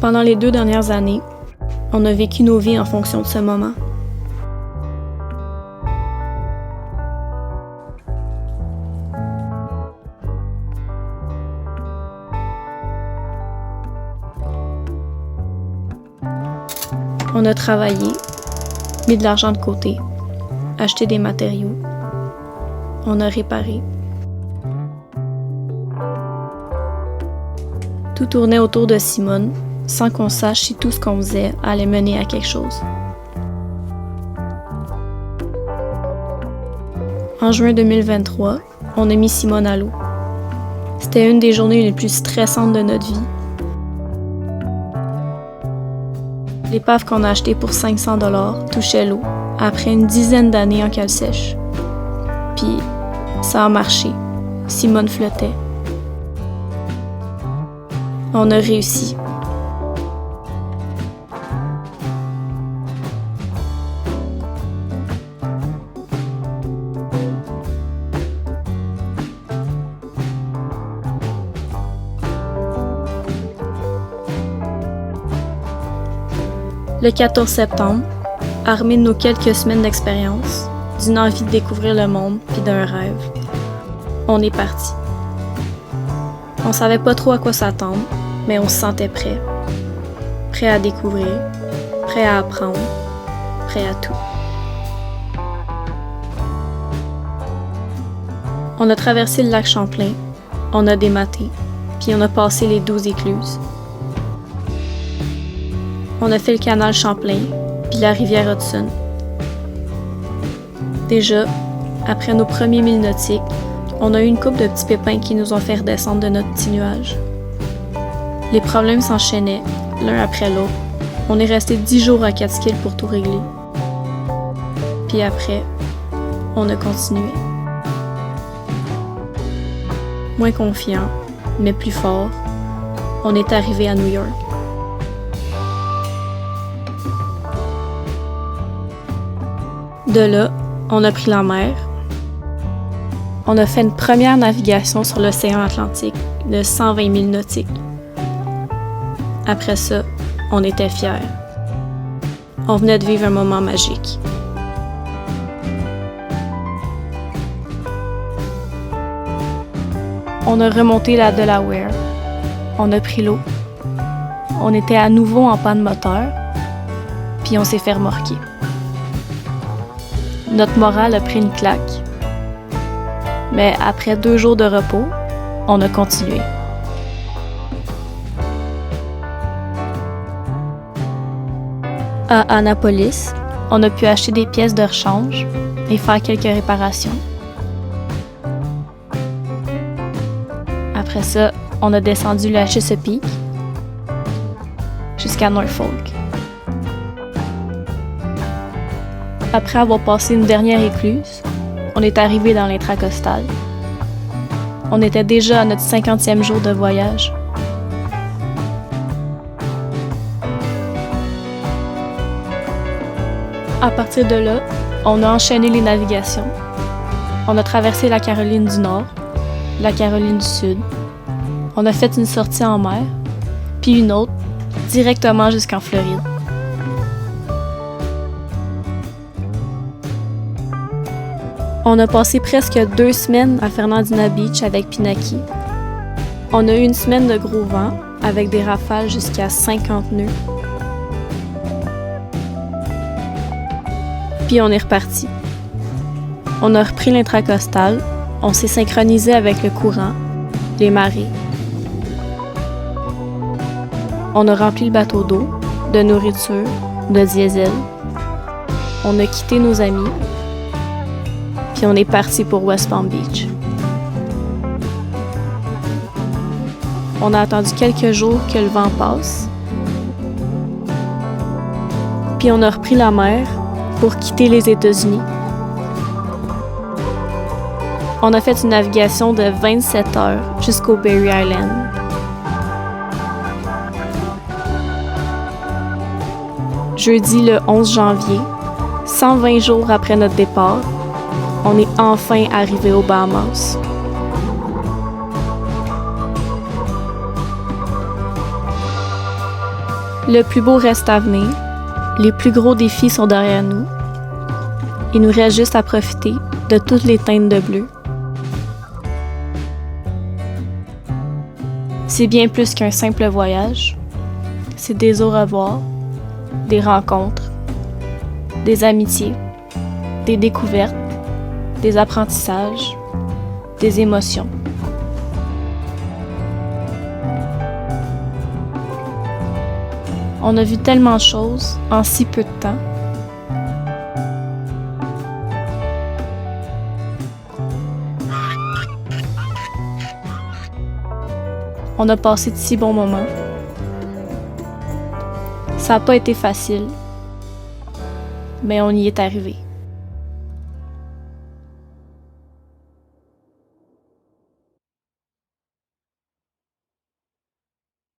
Pendant les 2 dernières années, on a vécu nos vies en fonction de ce moment. On a travaillé, mis de l'argent de côté, acheté des matériaux. On a réparé. Tout tournait autour de Simone, sans qu'on sache si tout ce qu'on faisait allait mener à quelque chose. En juin 2023, on a mis Simone à l'eau. C'était une des journées les plus stressantes de notre vie. L'épave qu'on a achetée pour 500 $ touchait l'eau, après une dizaine d'années en cale sèche. Puis, ça a marché. Simone flottait. On a réussi. Le 14 septembre, armés de nos quelques semaines d'expérience, d'une envie de découvrir le monde puis d'un rêve, on est parti. On savait pas trop à quoi s'attendre, mais on se sentait prêt. Prêt à découvrir, prêt à apprendre, prêt à tout. On a traversé le lac Champlain, on a dématé, puis on a passé les 12 écluses. On a fait le canal Champlain, puis la rivière Hudson. Déjà, après nos premiers 1000 nautiques, on a eu une couple de petits pépins qui nous ont fait redescendre de notre petit nuage. Les problèmes s'enchaînaient, l'un après l'autre. On est resté 10 jours à Catskill pour tout régler. Puis après, on a continué. Moins confiant, mais plus fort, on est arrivé à New York. De là, on a pris la mer. On a fait une première navigation sur l'océan Atlantique de 120 000 nautiques. Après ça, on était fiers. On venait de vivre un moment magique. On a remonté la Delaware. On a pris l'eau. On était à nouveau en panne moteur, puis on s'est fait remorquer. Notre morale a pris une claque. Mais après 2 jours de repos, on a continué. À Annapolis, on a pu acheter des pièces de rechange et faire quelques réparations. Après ça, on a descendu le Chesapeake jusqu'à Norfolk. Après avoir passé une dernière écluse, on est arrivé dans l'intracostal. On était déjà à notre 50e jour de voyage. À partir de là, on a enchaîné les navigations. On a traversé la Caroline du Nord, la Caroline du Sud. On a fait une sortie en mer, puis une autre, directement jusqu'en Floride. On a passé presque 2 semaines à Fernandina Beach avec Pinaki. On a eu une semaine de gros vent avec des rafales jusqu'à 50 nœuds. Puis on est reparti. On a repris l'intracostal, on s'est synchronisé avec le courant, les marées. On a rempli le bateau d'eau, de nourriture, de diesel. On a quitté nos amis. Puis on est parti pour West Palm Beach. On a attendu quelques jours que le vent passe. Puis on a repris la mer pour quitter les États-Unis. On a fait une navigation de 27 heures jusqu'au Berry Island. Jeudi le 11 janvier, 120 jours après notre départ, on est enfin arrivé aux Bahamas. Le plus beau reste à venir, les plus gros défis sont derrière nous. Il nous reste juste à profiter de toutes les teintes de bleu. C'est bien plus qu'un simple voyage. C'est des au revoir, des rencontres, des amitiés, des découvertes, des apprentissages, des émotions. On a vu tellement de choses en si peu de temps. On a passé de si bons moments. Ça n'a pas été facile, mais on y est arrivé.